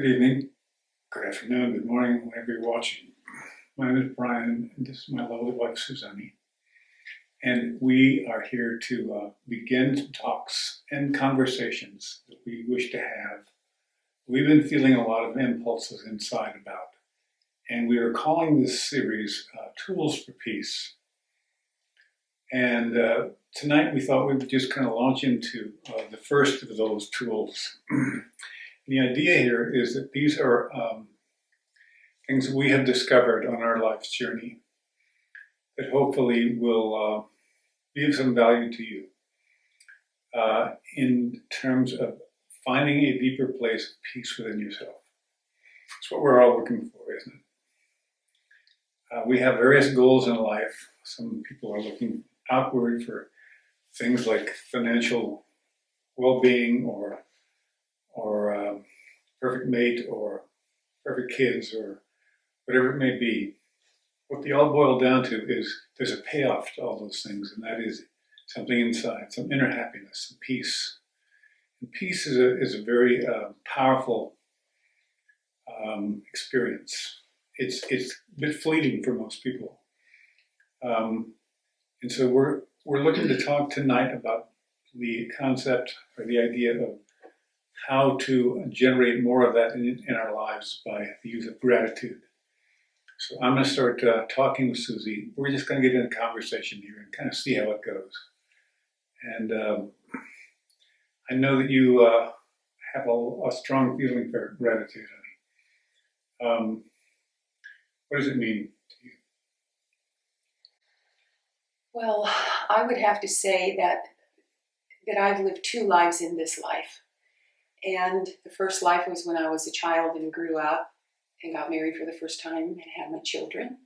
Good evening, good afternoon, good morning, whenever you're watching. My name is Brian, and this is my lovely wife, Suzanne. And we are here to begin talks and conversations that we wish to have. We've been feeling a lot of impulses inside about, and we are calling this series Tools for Peace. And tonight we thought we would just kind of launch into the first of those tools. The idea here is that these are things that we have discovered on our life's journey that hopefully will be of some value to you in terms of finding a deeper place of peace within yourself. That's what we're all looking for, isn't it? We have various goals in life. Some people are looking outward for things like financial well-being or perfect mate or perfect kids or whatever it may be. What they all boil down to is there's a payoff to all those things, and that is something inside, some inner happiness, some peace. And peace is a very powerful experience. It's a bit fleeting for most people. And so we're looking to talk tonight about the concept or the idea of how to generate more of that in our lives by the use of gratitude. So I'm going to start talking with Susie. We're just going to get in a conversation here and kind of see how it goes. And I know that you have a strong feeling for gratitude, honey. What does it mean to you? Well, I would have to say that I've lived two lives in this life. And the first life was when I was a child and grew up and got married for the first time and had my children.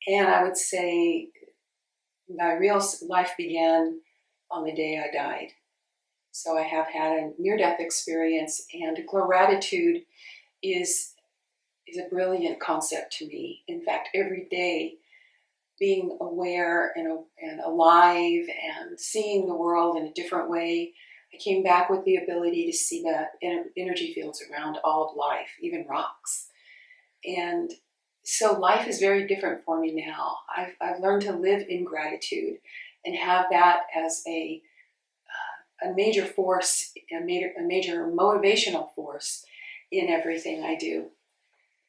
And I would say my real life began on the day I died. So I have had a near-death experience, and gratitude is a brilliant concept to me. In fact, every day being aware and alive and seeing the world in a different way, I came back with the ability to see that energy fields around all of life, even rocks. And so life is very different for me now. I've learned to live in gratitude and have that as a major force, a major motivational force in everything I do.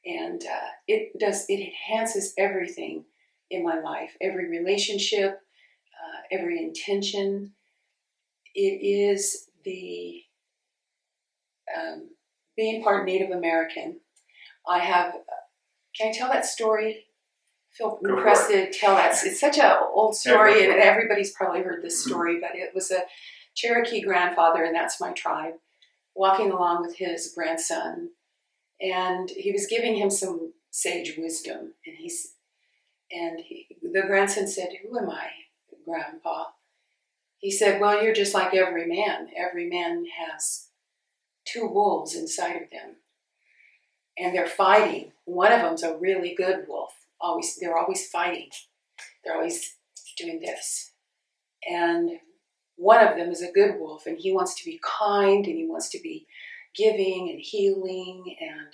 And it enhances everything in my life, every relationship, every intention. It is the being part Native American. Can I tell that story? I feel impressed to tell that. It's such an old story, and everybody's probably heard this story, but it was a Cherokee grandfather, and that's my tribe, walking along with his grandson, and he was giving him some sage wisdom, and the grandson said, "Who am I, Grandpa?" He said, "Well, you're just like every man. Every man has two wolves inside of them, and they're fighting. One of them's a really good wolf. They're always fighting. They're always doing this. And one of them is a good wolf, and he wants to be kind, and he wants to be giving and healing and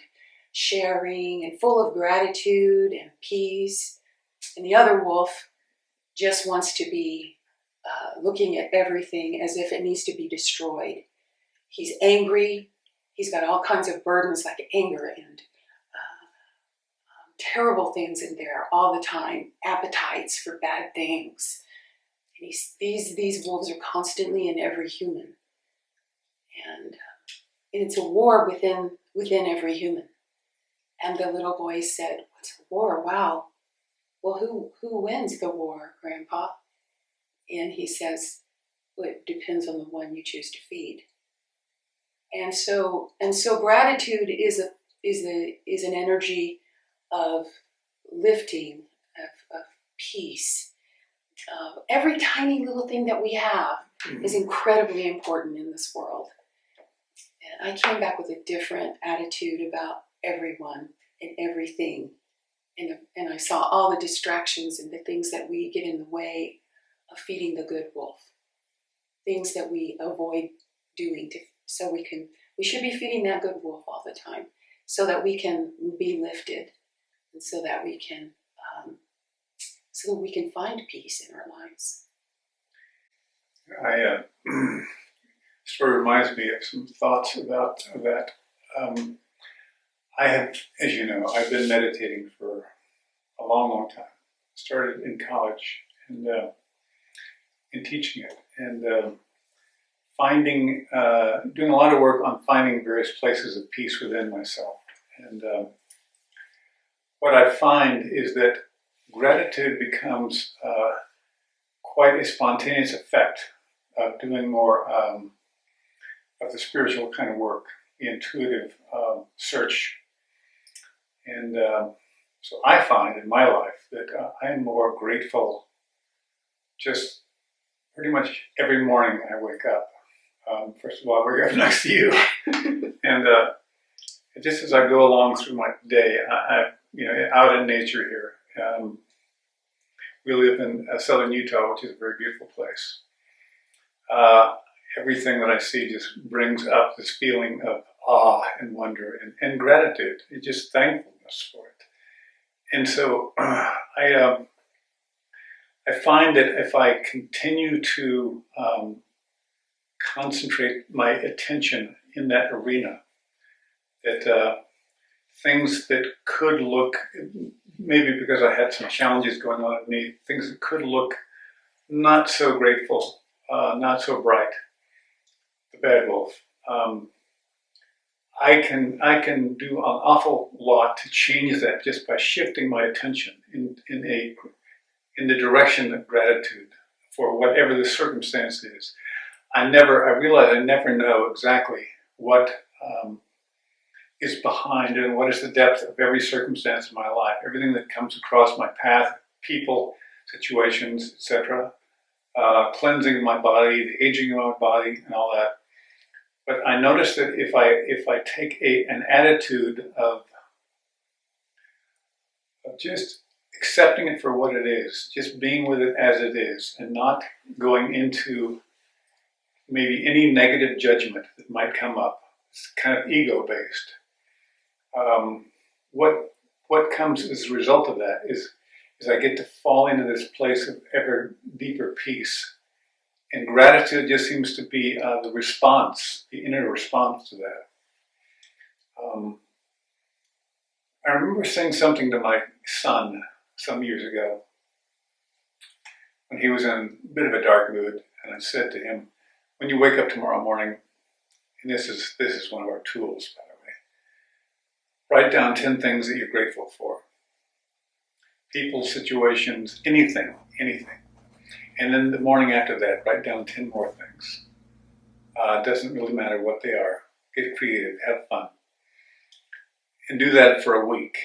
sharing and full of gratitude and peace. And the other wolf just wants to be looking at everything as if it needs to be destroyed. He's angry. He's got all kinds of burdens like anger and terrible things in there all the time, appetites for bad things. And these wolves are constantly in every human. And it's a war within every human. And the little boy said, "What's a war? Wow. Well, who wins the war, Grandpa?" And he says, "Well, it depends on the one you choose to feed." And so gratitude is an energy of lifting, of peace. Every tiny little thing that we have is incredibly important in this world. And I came back with a different attitude about everyone and everything. And I saw all the distractions and the things that we get in the way of feeding the good wolf. things that we avoid doing so we should be feeding that good wolf all the time. so that we can be lifted, and so that we can find peace in our lives. I sort of reminds me of some thoughts about that. I have, as you know, I've been meditating for a long, long time. Started in college and in teaching it, and doing a lot of work on finding various places of peace within myself. And what I find is that gratitude becomes quite a spontaneous effect of doing more of the spiritual kind of work, the intuitive search. And so I find in my life that I am more grateful just pretty much every morning I wake up. First of all, I wake up next to you. And just as I go along through my day, out in nature here. We live in southern Utah, which is a very beautiful place. Everything that I see just brings up this feeling of awe and wonder and gratitude, and just thankfulness for it. And so I find that if I continue to concentrate my attention in that arena, that things that could look, maybe because I had some challenges going on in me, things that could look not so grateful, not so bright, the bad wolf. I can do an awful lot to change that just by shifting my attention in the direction of gratitude for whatever the circumstance is. I realize I never know exactly what is behind and what is the depth of every circumstance in my life, everything that comes across my path, people, situations, etc., cleansing my body, the aging of my body, and all that. But I notice that if I take an attitude of just accepting it for what it is, just being with it as it is, and not going into maybe any negative judgment that might come up, it's kind of ego-based. What comes as a result of that is I get to fall into this place of ever deeper peace. And gratitude just seems to be the response, the inner response to that. I remember saying something to my son some years ago when he was in a bit of a dark mood, and I said to him, when you wake up tomorrow morning, and this is one of our tools, by the way, write down 10 things that you're grateful for. People, situations, anything. And then the morning after that, write down 10 more things. It doesn't really matter what they are. Get creative, have fun. And do that for a week.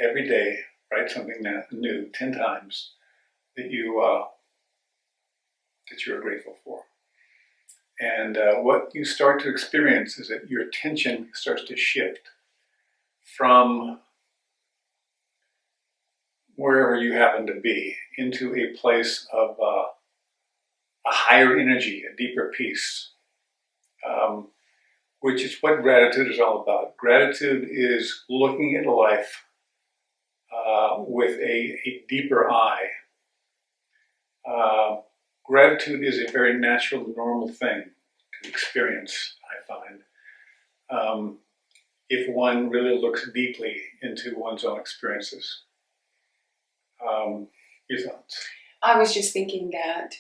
Every day, write something new 10 times that you're grateful for. And what you start to experience is that your attention starts to shift from wherever you happen to be into a place of a higher energy, a deeper peace, which is what gratitude is all about. Gratitude is looking at life with a deeper eye. Gratitude is a very natural, normal thing to experience, I find, if one really looks deeply into one's own experiences. Your thoughts? I was just thinking that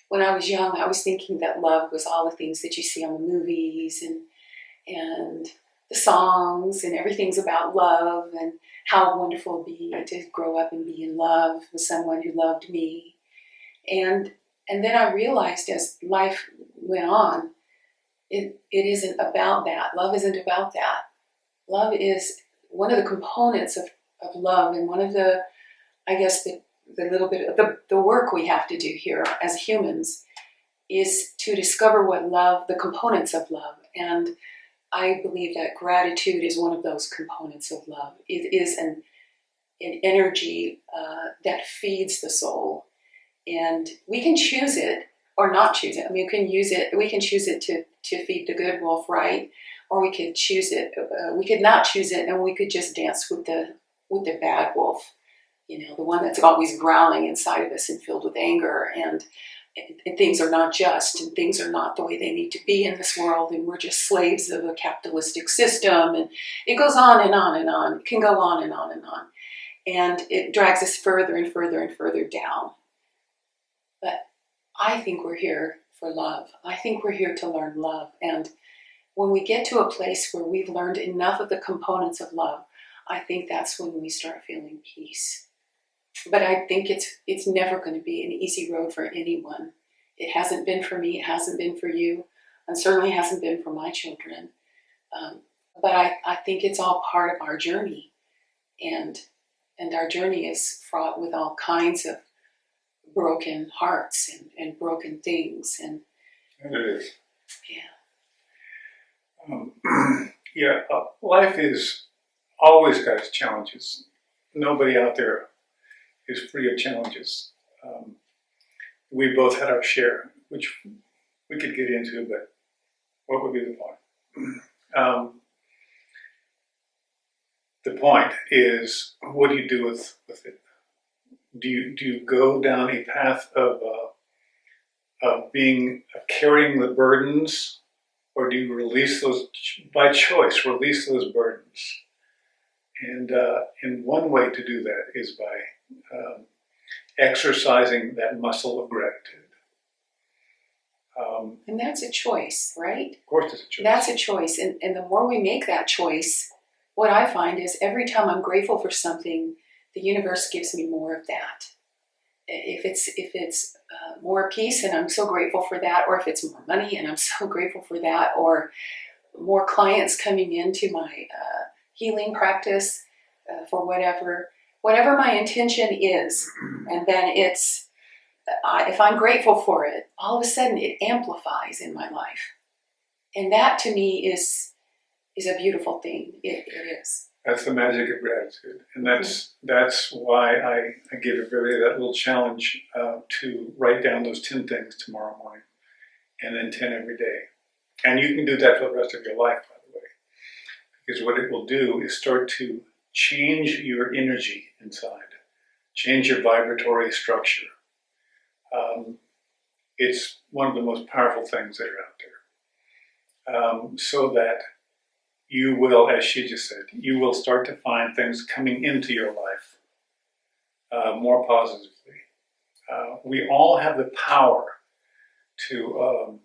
when I was young, I was thinking that love was all the things that you see on the movies and the songs, and everything's about love and how wonderful it would be to grow up and be in love with someone who loved me. And then I realized as life went on, it isn't about that. Love isn't about that. Love is one of the components of love, and one of the, I guess, the little bit of the work we have to do here as humans is to discover what love, the components of love. And I believe that gratitude is one of those components of love. It is an energy that feeds the soul. And we can choose it or not choose it. I mean, we can choose it to feed the good wolf, right? or we could choose it. We could not choose it, and we could just dance with the bad wolf, the one that's always growling inside of us and filled with anger, and things are not just, and things are not the way they need to be in this world, and we're just slaves of a capitalistic system, and it goes on and on and on. It can go on and on and on, and it drags us further and further and further down. But I think we're here for love. I think we're here to learn love, and when we get to a place where we've learned enough of the components of love, I think that's when we start feeling peace. But I think it's never going to be an easy road for anyone. It hasn't been for me. It hasn't been for you, and certainly hasn't been for my children. But I think it's all part of our journey, and our journey is fraught with all kinds of broken hearts and broken things. And it is. Yeah. Life is always got its challenges. Nobody out there is free of challenges. We both had our share, which we could get into, but what would be the point? The point is, what do you do with it? Do you go down a path of carrying the burdens, or do you release those by choice? Release those burdens, and one way to do that is by exercising that muscle of gratitude. And that's a choice, right? Of course, it's a choice. That's a choice, and the more we make that choice, what I find is every time I'm grateful for something, the universe gives me more of that. If it's more peace, and I'm so grateful for that, or if it's more money, and I'm so grateful for that, or more clients coming into my healing practice for whatever my intention is, and then it's if I'm grateful for it, all of a sudden it amplifies in my life, and that to me is a beautiful thing. It is. That's the magic of gratitude, and that's why I give everybody that little challenge to write down those 10 things tomorrow morning, and then 10 every day. And you can do that for the rest of your life, by the way, because what it will do is start to change your energy inside, change your vibratory structure. It's one of the most powerful things that are out there, so that you will, as she just said, you will start to find things coming into your life more positively. We all have the power to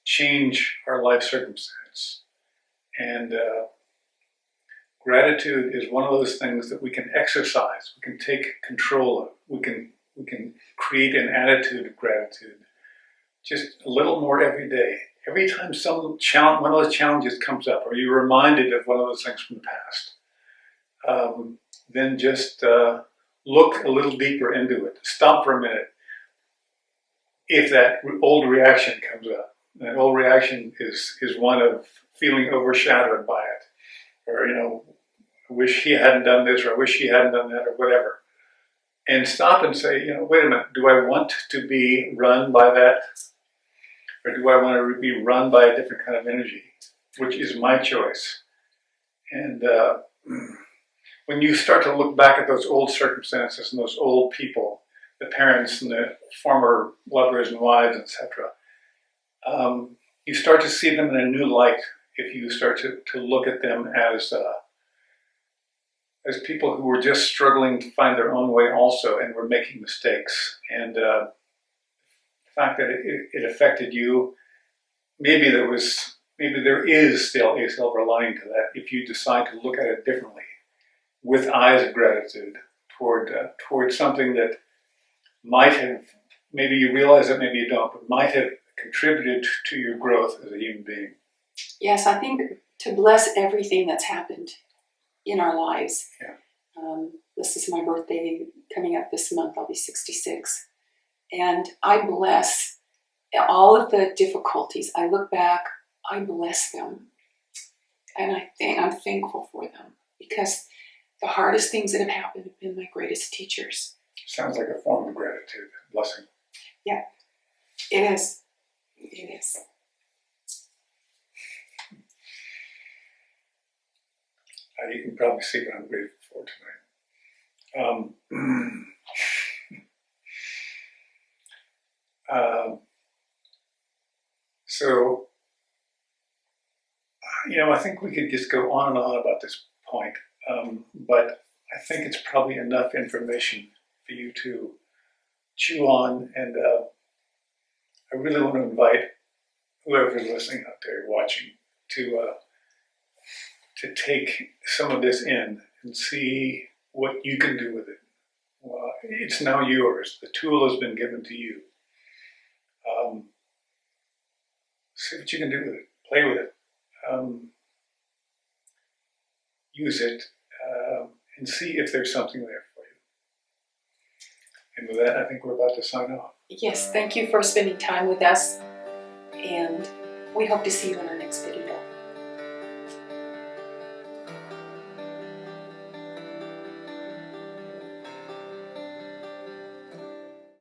change our life circumstance, and gratitude is one of those things that we can exercise. We can take control of. We can create an attitude of gratitude, just a little more every day. Every time one of those challenges comes up, or you're reminded of one of those things from the past, then just look a little deeper into it. Stop for a minute. If that old reaction comes up, that old reaction is one of feeling overshadowed by it, or I wish he hadn't done this, or I wish he hadn't done that, or whatever. And stop and say, wait a minute, do I want to be run by that? Or do I want to be run by a different kind of energy, which is my choice? And when you start to look back at those old circumstances and those old people, the parents and the former lovers and wives, etc., you start to see them in a new light if you start to look at them as people who were just struggling to find their own way also, and were making mistakes. And the fact that it affected you, maybe there is still a silver lining to that if you decide to look at it differently, with eyes of gratitude toward something that might have, maybe you realize it, maybe you don't, but might have contributed to your growth as a human being. Yes, I think to bless everything that's happened in our lives. Yeah. This is my birthday coming up this month. I'll be 66. And I bless all of the difficulties. I look back, I bless them. And I'm thankful for them, because the hardest things that have happened have been my greatest teachers. Sounds like a form of gratitude, blessing. Yeah, it is. It is. You can probably see what I'm grateful for tonight. So, I think we could just go on and on about this point, but I think it's probably enough information for you to chew on, and I really want to invite whoever's listening out there, watching, to take some of this in and see what you can do with it. It's now yours. The tool has been given to you. See what you can do with it. Play with it. Use it, and see if there's something there for you. And with that, I think we're about to sign off. Yes, thank you for spending time with us, and we hope to see you in our next video.